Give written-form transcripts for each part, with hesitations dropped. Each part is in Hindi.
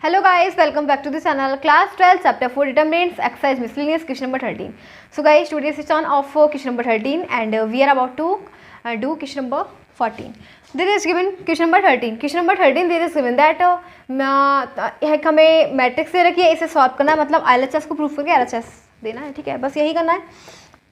Hello guys, welcome back to the channel. Class 12 chapter 4 determinants exercise miscellaneous question number 13. So guys, today's session of question number 13 and we are about to do question number 14. There is given question number 13. Question number 13 there is given that हमें मैट्रिक्स दे रखी है, इसे सॉल्व करना है, मतलब LHS को प्रूफ करके LHS देना है, ठीक है, बस यही करना है.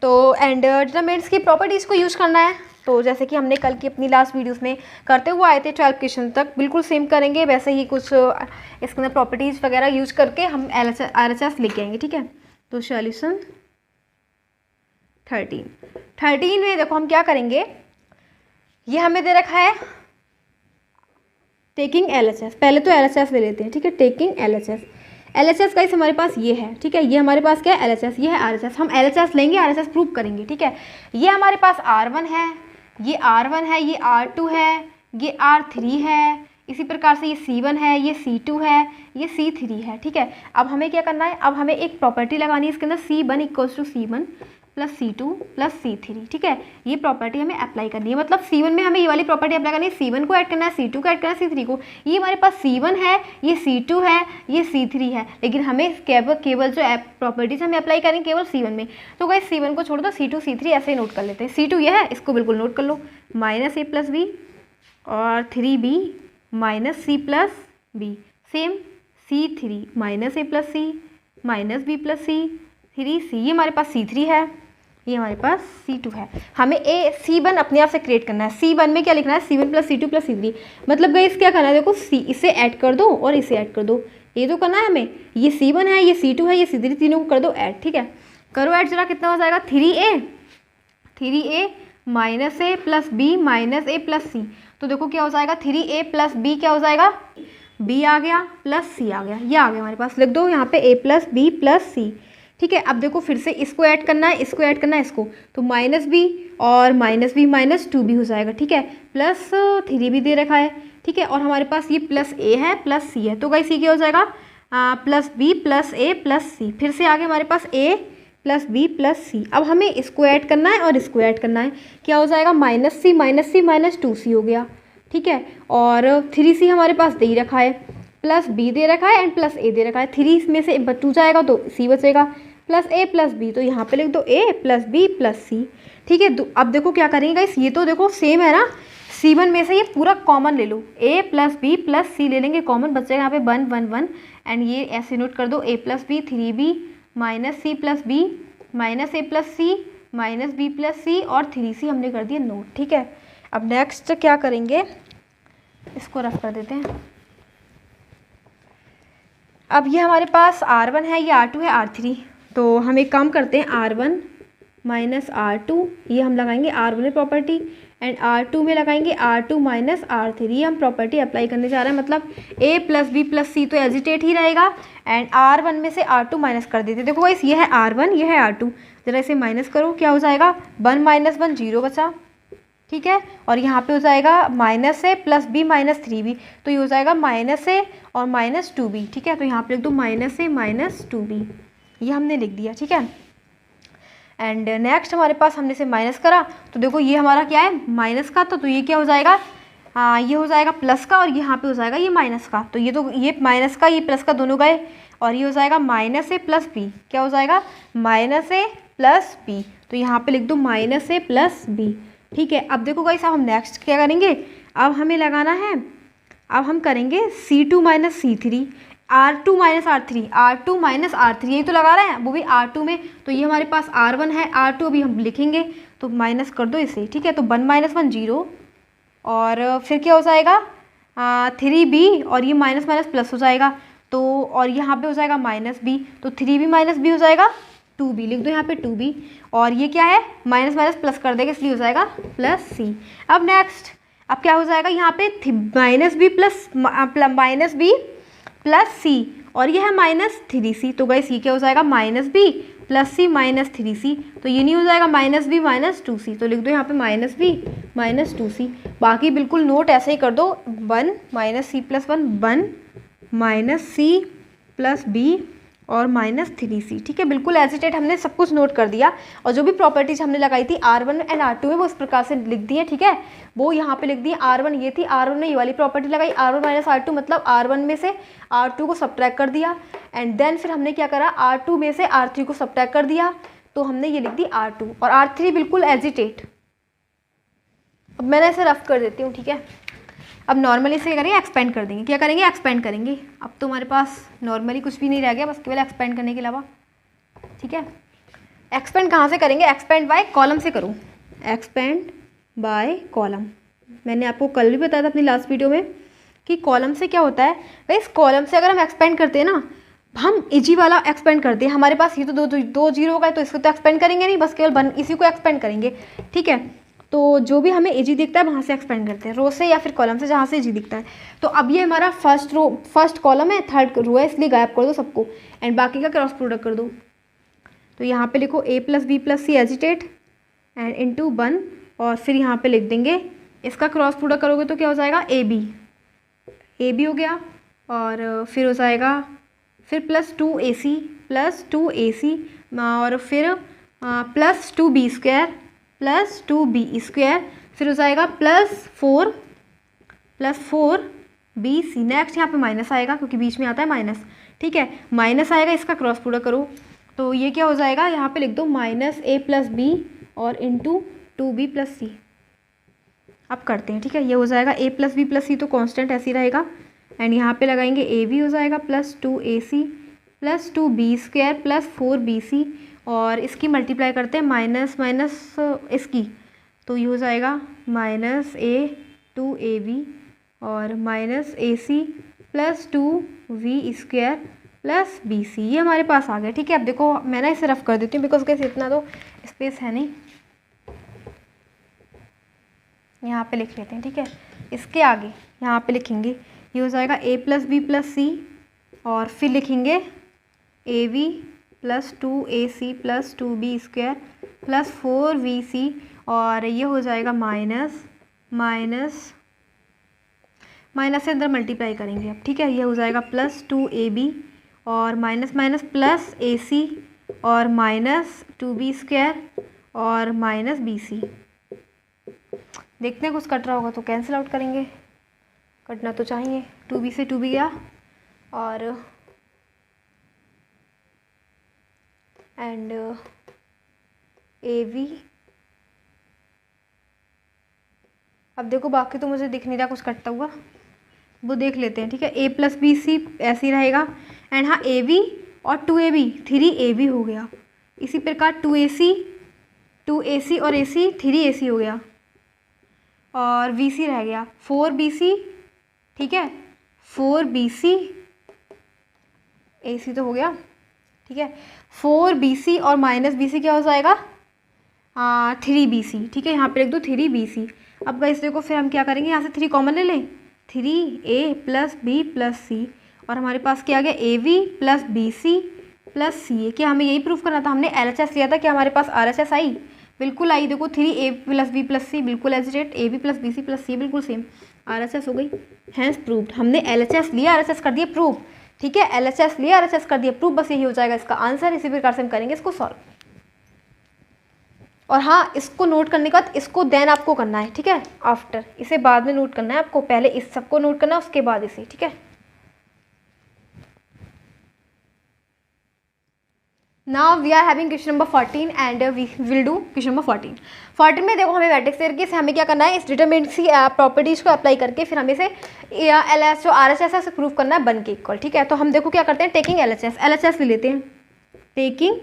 तो एंड डिटरमिनेंट्स की प्रॉपर्टीज़ को यूज़ करना है. तो जैसे कि हमने कल की अपनी लास्ट वीडियोस में करते हुए आए थे 12 क्वेश्चन तक, बिल्कुल सेम करेंगे वैसे ही कुछ इसके अंदर प्रॉपर्टीज़ वगैरह यूज करके हम LHS लेके आएंगे, ठीक है. तो सॉल्यूशन 13 में देखो हम क्या करेंगे, ये हमें दे रखा है टेकिंग LHS. पहले तो LHS ले लेते हैं, ठीक है. टेकिंग LHS का हमारे पास ये है, ठीक है. ये हमारे पास क्या है, LHS, ये है RHS. हम LHS लेंगे, RHS प्रूव करेंगे, ठीक है. ये हमारे पास R1 है, ये R1 है, ये R2 है, ये R3 है, इसी प्रकार से ये C1 है, ये C2 है, ये C3 है, ठीक है. अब हमें क्या करना है, अब हमें एक प्रॉपर्टी लगानी है इसके अंदर, C1 equals to C1 plus C2 plus C3, ठीक है. ये प्रॉपर्टी हमें अप्लाई करनी है, मतलब C1 में हमें ये वाली प्रॉपर्टी अप्लाई करनी है. C1 को ऐड करना है, C2 को ऐड करना है, C3 को. ये हमारे पास C1 है, ये C2 है, ये C3 है, लेकिन हमें केवल जो प्रॉपर्टीज हमें अप्लाई करेंगे केवल C1 में. तो गाइस C1 को छोड़ दो, C2 C3 ऐसे ही नोट कर लेते हैं. C2 ये है, इसको बिल्कुल नोट कर लो, -a प्लस बी और 3b minus C plus B. Same C3 -a plus C minus B plus C 3c. ये हमारे पास C3 है, ये हमारे पास C2 है. हमें C1 अपने आप से क्रिएट करना है. C1 में क्या लिखना है, C1 plus C2 plus C3. मतलब गाइस क्या करना है, देखो इसे ऐड कर दो और इसे ऐड कर दो, ये तो करना है हमें. ये C1 है, ये C2 है, ये C3, तीनों को कर दो ऐड, ठीक है. करो ऐड जरा, कितना हो जाएगा, 3a minus a plus b minus a plus c. तो देखो क्या हो जाएगा, 3a प्लस बी क्या हो जाएगा, b आ गया प्लस c आ गया, ये आ गया हमारे पास. लिख दो यहाँ पे a प्लस बी प्लस सी, ठीक है. अब देखो फिर से इसको ऐड करना है, इसको ऐड करना है, इसको. तो -b और -b माइनस 2b हो जाएगा, ठीक है. प्लस 3b दे रखा है, ठीक है. और हमारे पास ये प्लस a है प्लस c है. तो गाइस ये क्या हो जाएगा, plus b plus a plus c. फिर से आगे हमारे पास a प्लस b प्लस सी. अब हमें इसको ऐड करना है और इसको ऐड करना है. क्या हो जाएगा, -c माइनस 2c हो गया, ठीक है. और 3c हमारे पास दे ही रखा है, प्लस b दे रखा है एंड प्लस a दे रखा है. 3 में से 2 जाएगा तो c बचेगा, प्लस a प्लस b. तो यहाँ पे लिख दो a plus b plus c, ठीक है. अब देखो क्या करेंगे गाइस, ये तो देखो सेम है ना. C1 में से ये पूरा कॉमन ले लो, a plus b plus c ले लेंगे, कॉमन बचेगा यहाँ पे 1 1 1. एंड ये ऐसे नोट कर दो, a plus b 3b minus c plus b minus a plus c minus b plus c और 3c हमने कर दिया नोट, ठीक है. अब नेक्स्ट क्या करेंगे, इसको रफ कर देते हैं. अब ये हमारे पास R1 है, ये R2 है, R3. तो हम एक काम करते हैं, R1 माइनस R2 ये हम लगाएंगे R1 में प्रॉपर्टी, एंड R2 में लगाएंगे R2 माइनस R3. ये हम प्रॉपर्टी अप्लाई करने जा रहे हैं, मतलब a plus B plus c तो एजिटेट ही रहेगा, एंड R1 में से R2 माइनस कर देते. देखो गाइस ये है R1, ये है R2, जरा इसे माइनस करो, क्या हो जाएगा, 1 माइनस 1 0 बचा, ठीक है. और यहाँ पे हो जाएगा -a plus b minus 3b. तो ये हो जाएगा -a और माइनस 2b, ठीक है. तो यहाँ पे लिख दो -a माइनस 2b, ये हमने लिख दिया, ठीक है. एंड नेक्स्ट हमारे पास हमने से माइनस करा, तो देखो ये हमारा क्या है, माइनस का. तो ये क्या हो जाएगा, ये हो जाएगा प्लस का, और यहाँ पे हो जाएगा ये माइनस का. तो ये माइनस का ये प्लस का दोनों गए, और ये हो जाएगा -a प्लस बी. क्या हो जाएगा, -a प्लस बी. तो यहाँ पे लिख दो -a प्लस बी, ठीक है. अब देखो गाइस, अब हम नेक्स्ट क्या करेंगे, अब हमें लगाना है, अब हम करेंगे C2 minus C3, R2 minus R3, R2 minus R3, यही तो लगा रहे हैं, वो भी R2 में. तो ये हमारे पास R1 है, R2 अभी हम लिखेंगे, तो माइनस कर दो इसे, ठीक है. तो 1 माइनस 1 0, और फिर क्या हो जाएगा, 3b और ये माइनस माइनस प्लस हो जाएगा. तो और यहाँ पे हो जाएगा -b, तो 3b माइनस b हो जाएगा 2b. लिख दो यहाँ पे 2b, और ये क्या है, माइनस माइनस प्लस कर देगा, इसलिए हो जाएगा प्लस c. अब नेक्स्ट, अब क्या हो जाएगा, यहाँ पे -b प्लस c, और ये है -3c. तो गाइस ये क्या हो जाएगा, -b plus c minus 3c. तो ये नहीं हो जाएगा -b माइनस 2c. तो लिख दो यहाँ पे -b माइनस 2c. बाकी बिल्कुल नोट ऐसे ही कर दो, 1 minus c plus 1 1 minus c plus b और -3c, ठीक है। बिल्कुल एजिटेट हमने सब कुछ नोट कर दिया, और जो भी प्रॉपर्टीज हमने लगाई थी R1 एंड R2 में वो इस प्रकार से लिख दी है, ठीक है। वो यहाँ पे लिख दी है। R1 ये थी, R1 ने ये वाली प्रॉपर्टी लगाई, R1 - R2 मतलब R1 में से R2 को सब्ट्रैक्ट कर दिया, एंड देन फिर हमने क्या करा, R2 में से R3 को सब्ट्रैक्ट कर दिया, तो हमने ये लिख दी R2 और R3 बिल्कुल एजिटेट। अब मैंने इसे रफ कर देती हूँ, ठीक है। अब नॉर्मली इसे क्या करेंगे, एक्सपेंड कर देंगे। क्या करेंगे, एक्सपेंड करेंगे। अब तो हमारे पास नॉर्मली कुछ भी नहीं रह गया, बस केवल एक्सपेंड करने के अलावा, ठीक है। एक्सपेंड कहाँ से करेंगे, एक्सपेंड बाय कॉलम से करूँ, एक्सपेंड बाय कॉलम। मैंने आपको कल भी बताया था अपनी लास्ट वीडियो में कि कॉलम से क्या होता है भाई, इस कॉलम से अगर हम एक्सपेंड करते हैं ना, हम इजी वाला एक्सपेंड करते हैं। हमारे पास ये तो दो जीरो का है, तो इसको तो एक्सपेंड करेंगे नहीं, बस केवल इसी को एक्सपेंड करेंगे, ठीक है। तो जो भी हमें इजी दिखता है वहाँ से एक्सपेंड करते हैं, रो से या फिर कॉलम से, जहाँ से इजी दिखता है। तो अब ये हमारा फर्स्ट कॉलम है, थर्ड रो है, इसलिए गायब कर दो सबको, एंड बाकी का क्रॉस प्रोडक्ट कर दो। तो यहाँ पे लिखो a + b + c agitate and into 1, और फिर यहाँ पे लिख देंगे, इसका क्रॉस प्रोडक्ट करोगे तो क्या हो जाएगा, ए बी हो गया, और फिर हो जाएगा फिर +2ac और फिर +2b² +2b², फिर हो जाएगा +4bc। नेक्स्ट यहाँ पे माइनस आएगा क्योंकि बीच में आता है माइनस, ठीक है। माइनस आएगा, इसका क्रॉस प्रोडक्ट करो तो ये क्या हो जाएगा, यहाँ पे लिख दो -a + b और इंटू 2b + c। अब करते हैं, ठीक है। ये हो जाएगा a + b + c तो कांस्टेंट ऐसे ही रहेगा, एंड यहाँ पे लगाएंगे a हो जाएगा +2ac +2b² +4bc, और इसकी मल्टीप्लाई करते हैं माइनस इसकी, तो ये हो जाएगा -a2ab और -ac +2v² +bc। ये हमारे पास आ गया, ठीक है। अब देखो मैं ना इसे रफ कर देती हूँ, बिकॉज कैसे इतना तो स्पेस है नहीं, यहाँ पे लिख लेते हैं, ठीक है। इसके आगे यहाँ पे लिखेंगे, ये हो जाएगा a + b + c, और फिर लिखेंगे ab +2ac +2b² +4vc, और ये हो जाएगा माइनस से अंदर मल्टीप्लाई करेंगे अब, ठीक है। ये हो जाएगा +2ab और माइनस +ac और -2b² और -bc। देखते हैं कुछ कट रहा होगा तो कैंसिल आउट करेंगे, कटना तो चाहिए। 2b से 2b गया, और एंड ab। अब देखो बाकी तो मुझे दिख नहीं रहा कुछ कटता हुआ, वो देख लेते हैं, ठीक है। a + b c ऐसे ही रहेगा, एंड हाँ ab और 2ab 3ab हो गया। इसी प्रकार 2ac और ac 3ac हो गया, और bc रह गया 4bc, ठीक है। 4bc ac तो हो गया, ठीक है। 4bc और -bc क्या हो जाएगा, 3bc, ठीक है। यहाँ पे लिख दो 3bc। अब गाइस देखो फिर हम क्या करेंगे, यहाँ से 3 कॉमन ले लें, 3a + b + c, और हमारे पास क्या आ गया, ab + bc + ca। क्या हमें यही प्रूफ करना था, हमने LHS लिया था, क्या हमारे पास RHS आई, बिल्कुल आई। देखो 3a + b + c बिल्कुल एजिटेट, ab + bc + c बिल्कुल सेम, RHS हो गई, हैंस प्रूव्ड। हमने LHS लिया, RHS कर दिया प्रूफ, ठीक है। LHS लिया, RHS कर दिया प्रूफ, बस यही हो जाएगा इसका आंसर। इसी प्रकार से हम करेंगे इसको सॉल्व। और हाँ, इसको नोट करने के बाद इसको देन आपको करना है, ठीक है। आफ्टर, इसे बाद में नोट करना है आपको, पहले इस सबको नोट करना है, उसके बाद इसे, ठीक है। Now we are having question number 14 and we will do question number 14 में देखो हमें मैट्रिक्स दे रखी है, हमें क्या करना है, इस डिटरमिनेंट प्रॉपर्टीज को अप्लाई करके फिर हमें इसे LHS जो RHS है उसे प्रूव करना है 1 के इक्वल, ठीक है। तो हम देखो क्या करते हैं, टेकिंग LHS ले लेते हैं, टेकिंग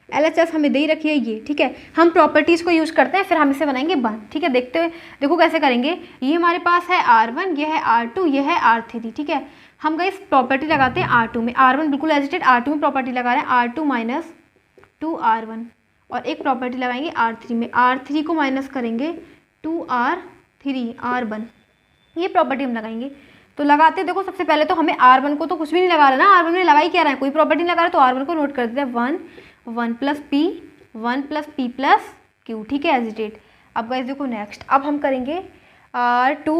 LHS हमें दे रखी है ये, ठीक है। हम प्रॉपर्टीज़ को यूज करते हैं, फिर हम इसे बनाएंगे 1, ठीक है। देखते हुए देखो कैसे करेंगे। ये हमारे पास है R1, ये है R2, ये है R3, ठीक है। हम गाइस प्रॉपर्टी लगाते हैं R2 में, R1 बिल्कुल एजिटेड, R2 में प्रॉपर्टी लगा रहे हैं, R2 - 2R1, और एक प्रॉपर्टी लगाएंगे R3 में, R3 को माइनस करेंगे 2R3 R1, ये प्रॉपर्टी हम लगाएंगे। तो लगाते देखो सबसे पहले तो हमें R1 को तो कुछ भी नहीं लगा रहा ना, R1 में लगा ही क्या रहा है, कोई प्रॉपर्टी नहीं लगा रहा, तो R1 को नोट कर देते हैं 1 + p 1 + p + q, ठीक है, एजिटेट। अब गाइस देखो नेक्स्ट, अब हम करेंगे R2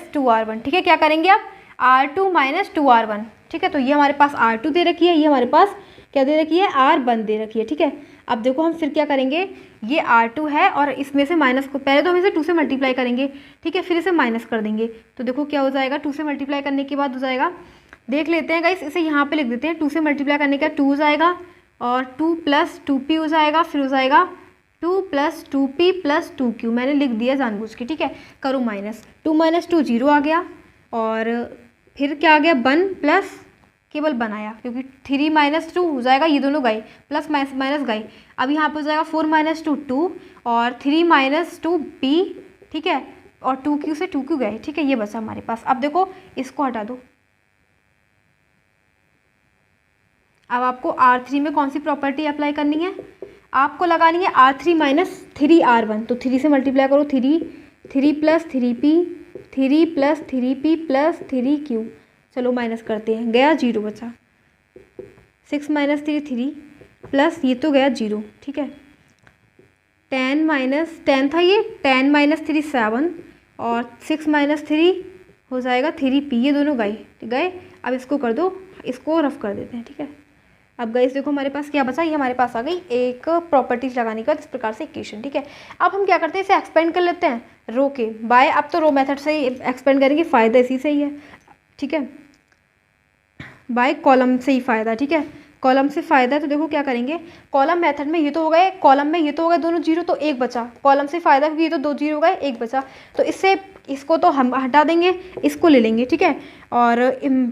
- 2R1, ठीक है। क्या करेंगे, अब R2 माइनस 2R1, ठीक है। तो ये हमारे पास R2 दे रखी है, ये हमारे पास क्या दे रखी है, R1 दे रखी है, ठीक है। अब देखो हम फिर क्या करेंगे, ये R2 है और इसमें से माइनस को पहले तो हम इसे 2 से मल्टीप्लाई करेंगे, ठीक है, फिर इसे माइनस कर देंगे। तो देखो क्या हो जाएगा, 2 से मल्टीप्लाई करने के बाद हो जाएगा, देख लेते हैं गाइस, इसे यहाँ पे लिख देते हैं। 2 से मल्टीप्लाई करने का 2 हो जाएगा और 2 + 2p हो जाएगा, फिर हो जाएगा 2 + 2p + 2q, मैंने लिख दिया जानबूझ के, ठीक है। करो माइनस, 2 - 2 0 आ गया और फिर क्या आ गया, 1 प्लस केवल 1 आया, क्योंकि 3 - 2 हो जाएगा, ये दोनों गए, प्लस माइनस गए। अब यहाँ पे हो जाएगा 4 - 2 2 और 3 - 2p, ठीक है, और 2q से 2q गए, ठीक है, ये बचा हमारे पास। अब देखो इसको हटा दो। अब आपको R3 में कौन सी प्रॉपर्टी अप्लाई करनी है, आपको लगानी है R3 - 3R1। तो 3 से मल्टीप्लाई करो, 3 + 3p, 3 + 3p + 3q, चलो माइनस करते हैं, गया 0 बचा। 6 - 3 3 प्लस ये तो गया 0, ठीक है। 10 था ये, 10 - 3 7 और 6 - 3 हो जाएगा 3p, ये दोनों गए। अब इसको कर दो, इसको रफ कर देते हैं, ठीक है। अब गाइस देखो हमारे पास क्या बचा, ये हमारे पास आ गई एक प्रॉपर्टीज लगाने का इस प्रकार से इक्वेशन, ठीक है। अब हम क्या करते हैं, इसे एक्सपेंड कर लेते हैं रो के बाय, अब तो रो मेथड से ही एक्सपेंड करेंगे, फ़ायदा इसी से ही है, ठीक है, बाय कॉलम से ही फ़ायदा, ठीक है, कॉलम से फ़ायदा है। तो देखो क्या करेंगे, कॉलम मेथड में ये तो हो गए, कॉलम में ये तो हो गए दोनों 0, तो एक बचा, कॉलम से फ़ायदा क्योंकि ये तो 2 0 हो गए, एक बचा, तो इससे इसको तो हम हटा देंगे, इसको ले लेंगे, ठीक है। और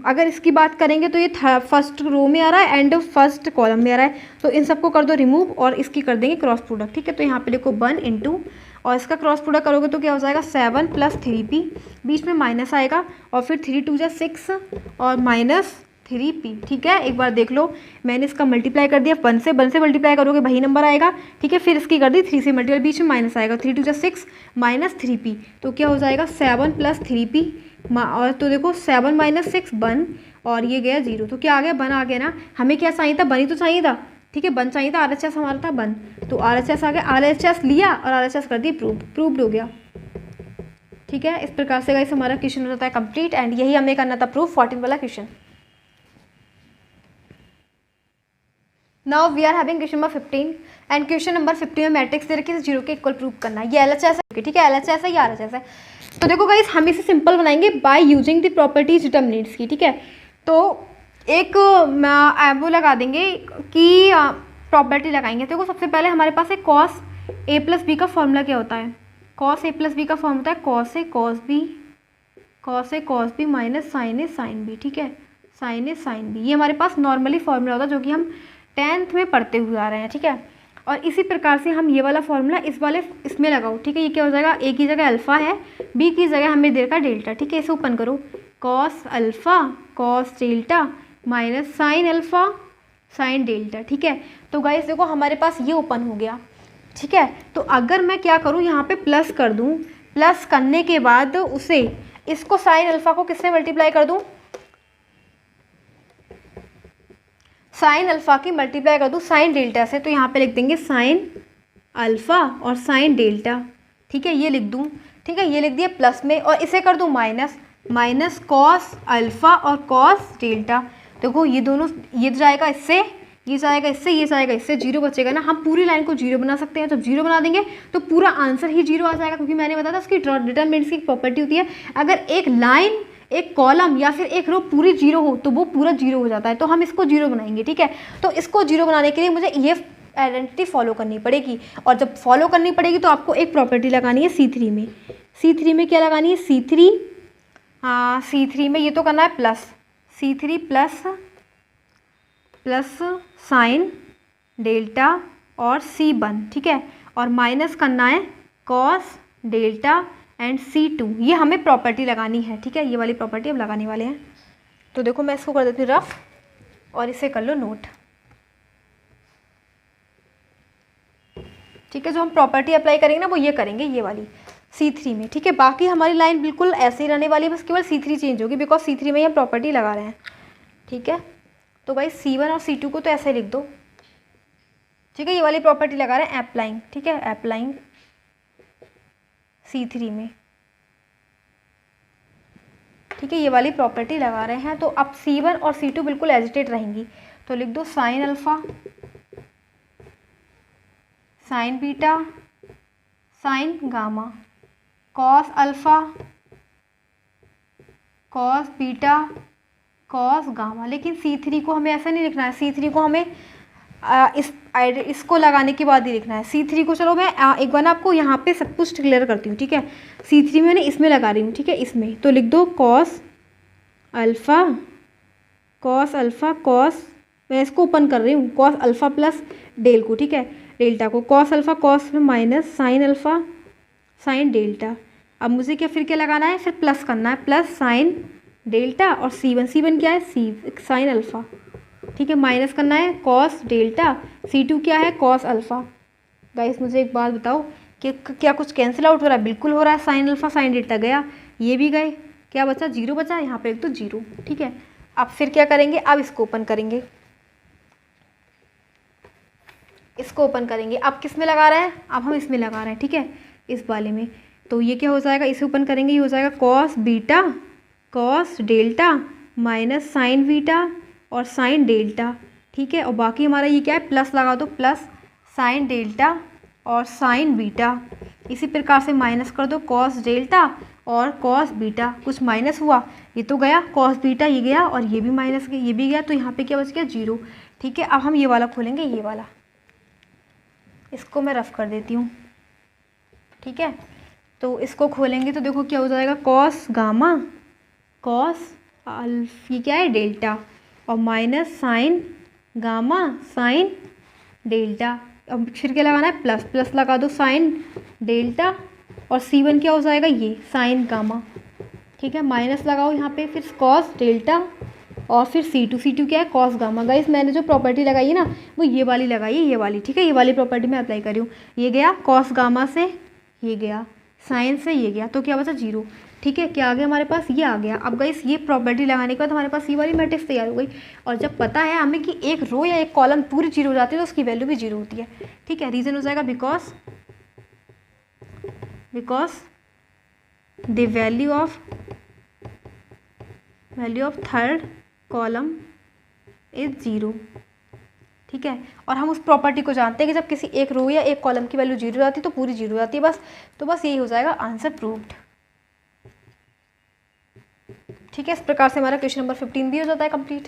अगर इसकी बात करेंगे तो ये फर्स्ट रो में आ रहा है एंड फर्स्ट कॉलम में आ रहा है, तो इन सबको कर दो रिमूव और इसकी कर देंगे क्रॉस प्रोडक्ट, ठीक है। तो यहाँ पे लिखो 1 × और इसका क्रॉस प्रोडक्ट करोगे तो क्या हो जाएगा, 7 + 3p, बीच में माइनस आएगा और फिर 3 × 2 = 6 और -3p, ठीक है। एक बार देख लो, मैंने इसका मल्टीप्लाई कर दिया 1 से मल्टीप्लाई करोगे वही नंबर आएगा, ठीक है। फिर इसकी कर दी 3 से मल्टीप्लाई, बीच में माइनस आएगा, 3 × 2 = 6 -3p, तो क्या हो जाएगा 7 + 3p, और तो देखो 7 - 6 1 और ये गया 0, तो क्या आ गया, 1 आ गया ना। हमें क्या चाहिए था, 1 ही तो चाहिए था, ठीक है, 1 चाहिए था, RHS हमारा था 1, तो RHS आ गया, RHS लिया और RHS कर दिए प्रूव्ड हो गया, ठीक है। इस प्रकार से गाइस हमारा क्वेश्चन हो जाता है कंप्लीट एंड यही हमें करना था प्रूफ 14 वाला question. Now we are having question number 15 and question number 15 में मैट्रिक्स दे रखी है 0 के इक्वल प्रूव करना है, ये LHS है, ठीक है, LHS है, ये RHS है। तो देखो गाइस हम इसे सिंपल बनाएंगे by using the properties determinants की, ठीक है। तो एक वो लगा देंगे कि प्रॉपर्टी लगाएंगे। देखो सबसे पहले हमारे पास है cos a + b का फॉर्मूला क्या होता है, cos a + b का फॉर्मूला है cos a cos b minus sin a sin b, ठीक है, sin a sin b, ये हमारे पास नॉर्मली फॉर्मूला होता है जो कि हम 10th में पढ़ते हुए आ रहे हैं, ठीक है। और इसी प्रकार से हम ये वाला फॉर्मूला इसमें लगाओ, ठीक है। ये क्या हो जाएगा, a की जगह अल्फ़ा है, b की जगह हमें दे रखा डेल्टा, ठीक है। इसे ओपन करो, cos alpha cos delta minus sin alpha sin delta, ठीक है। तो गाइस देखो हमारे पास ये ओपन हो गया, ठीक है। तो अगर मैं क्या करूँ, यहाँ पे प्लस कर दूँ, प्लस करने के बाद उसे इसको sin अल्फ़ा को किससे मल्टीप्लाई कर दूँ, साइन अल्फ़ा की मल्टीप्लाई कर दूँ साइन डेल्टा से, तो यहाँ पे लिख देंगे साइन अल्फ़ा और साइन डेल्टा, ठीक है, ये लिख दूँ, ठीक है, ये लिख दिया प्लस में, और इसे कर दूँ माइनस कॉस अल्फ़ा और कॉस डेल्टा। देखो ये दोनों, ये जाएगा इससे, ये जाएगा इससे, ये जाएगा इससे, 0 बचेगा ना। हम पूरी लाइन को 0 बना सकते हैं, जब 0 बना देंगे तो पूरा आंसर ही 0 आ जाएगा, क्योंकि मैंने बताया था उसकी डिटरमिनेंट्स की प्रॉपर्टी होती है, अगर एक लाइन एक कॉलम या फिर एक रो पूरी 0 हो तो वो पूरा 0 हो जाता है। तो हम इसको 0 बनाएंगे, ठीक है। तो इसको 0 बनाने के लिए मुझे ये आइडेंटिटी फॉलो करनी पड़ेगी, और जब फॉलो करनी पड़ेगी तो आपको एक प्रॉपर्टी लगानी है C3 में। C3 में क्या लगानी है, C3, हाँ C3 में ये तो करना है plus, C3 plus sine delta और C1, ठीक है, और माइनस करना है कॉस डेल्टा एंड C2, ये हमें प्रॉपर्टी लगानी है, ठीक है। ये वाली प्रॉपर्टी अब लगाने वाले हैं। तो देखो मैं इसको कर देती हूँ रफ और इसे कर लो नोट, ठीक है। जो हम प्रॉपर्टी अप्लाई करेंगे ना वो ये करेंगे, ये वाली C3 में, ठीक है। बाकी हमारी लाइन बिल्कुल ऐसे ही रहने वाली है, बस केवल C3 चेंज होगी, बिकॉज C3 में ही हम प्रॉपर्टी लगा रहे हैं, ठीक है। तो भाई C1 और C2 को तो ऐसे लिख दो, ठीक है, ये वाली प्रॉपर्टी लगा रहे हैं अप्लाइंग, ठीक है, अप्लाइंग C3 में, ठीक ठीक है, ये वाली प्रॉपर्टी लगा रहे हैं। तो अब C1 और C2 बिल्कुल एजिटेट रहेंगी, तो लिख दो sine alpha, sign beta, sign gamma, cos alpha, cos beta, cos gamma. लेकिन C3 को हमें ऐसा नहीं लिखना है, C3 को हमें इसको लगाने के बाद ही लिखना है। C3 को चलो मैं एक बार ना आपको यहाँ पे सब कुछ क्लियर करती हूँ, ठीक है। C3 मैंने इसमें लगा रही हूँ, ठीक है, इसमें। तो लिख दो cos alpha, cos alpha, cos, मैं इसको ओपन कर रही हूँ, कॉस अल्फ़ा प्लस डेल को, ठीक है, डेल्टा को, कॉस अल्फ़ा कॉस में minus sine alpha sine delta. अब मुझे क्या फिर क्या लगाना है, फिर प्लस करना है, प्लस साइन डेल्टा और C1 क्या है, साइन अल्फ़ा, ठीक है, माइनस करना है कॉस डेल्टा, C2 क्या है, कॉस अल्फ़ा। गाइस मुझे एक बात बताओ कि क्या कुछ कैंसिल आउट हो रहा है? बिल्कुल हो रहा है, साइन अल्फ़ा साइन डेल्टा गया, ये भी गए, क्या बचा, 0 बचा, यहाँ पे एक तो 0, ठीक है। अब फिर क्या करेंगे, अब इसको ओपन करेंगे, इसको ओपन करेंगे। अब किस में लगा रहे हैं, अब हम इसमें लगा रहे हैं, ठीक है, इस वाले में। तो ये क्या हो जाएगा, इसे ओपन करेंगे, ये हो जाएगा cos beta cos delta minus sign beta और साइन डेल्टा, ठीक है। और बाकी हमारा ये क्या है, प्लस लगा दो, प्लस साइन डेल्टा और साइन बीटा। इसी प्रकार से माइनस कर दो कॉस डेल्टा और कॉस बीटा, कुछ माइनस हुआ, ये तो गया कॉस बीटा, ये गया और ये भी माइनस गया, ये भी गया, तो यहाँ पे क्या बच गया, 0, ठीक है। अब हम ये वाला खोलेंगे, ये वाला, इसको मैं रफ कर देती हूँ, ठीक है। तो इसको खोलेंगे तो देखो क्या हो जाएगा, कॉस गामा कॉस ये क्या है, डेल्टा, और minus sign gamma sine delta. अब फिर क्या लगाना है, प्लस, प्लस लगा दो साइन डेल्टा और C1 क्या हो जाएगा, ये साइन गामा, ठीक है, माइनस लगाओ यहाँ पे, फिर कॉस डेल्टा और फिर C2 क्या है, कॉस गामा। गाइस मैंने जो प्रॉपर्टी लगाई है ना, वो ये वाली लगाई है, ये वाली, ठीक है, ये वाली प्रॉपर्टी मैं अप्लाई कर रही हूँ। ये गया कॉस गामा से, ये गया साइन से, ये गया, तो क्या बचा, 0, ठीक है। क्या आ गया हमारे पास, ये आ गया। अब गाइस ये प्रॉपर्टी लगाने के बाद हमारे पास ये वाली मैट्रिक्स तैयार हो गई। और जब पता है हमें कि एक रो या एक कॉलम पूरी 0 हो जाती है, तो उसकी वैल्यू भी 0 होती है, ठीक है। रीज़न हो जाएगा because the value of third column is 0, ठीक है। और हम उस प्रॉपर्टी को जानते हैं कि जब किसी एक रो या एक कॉलम की वैल्यू 0 हो जाती है तो पूरी 0 हो जाती है, बस। तो बस यही हो जाएगा आंसर प्रूव्ड, ठीक है। इस प्रकार से हमारा क्वेश्चन नंबर 15 भी हो जाता है कंप्लीट।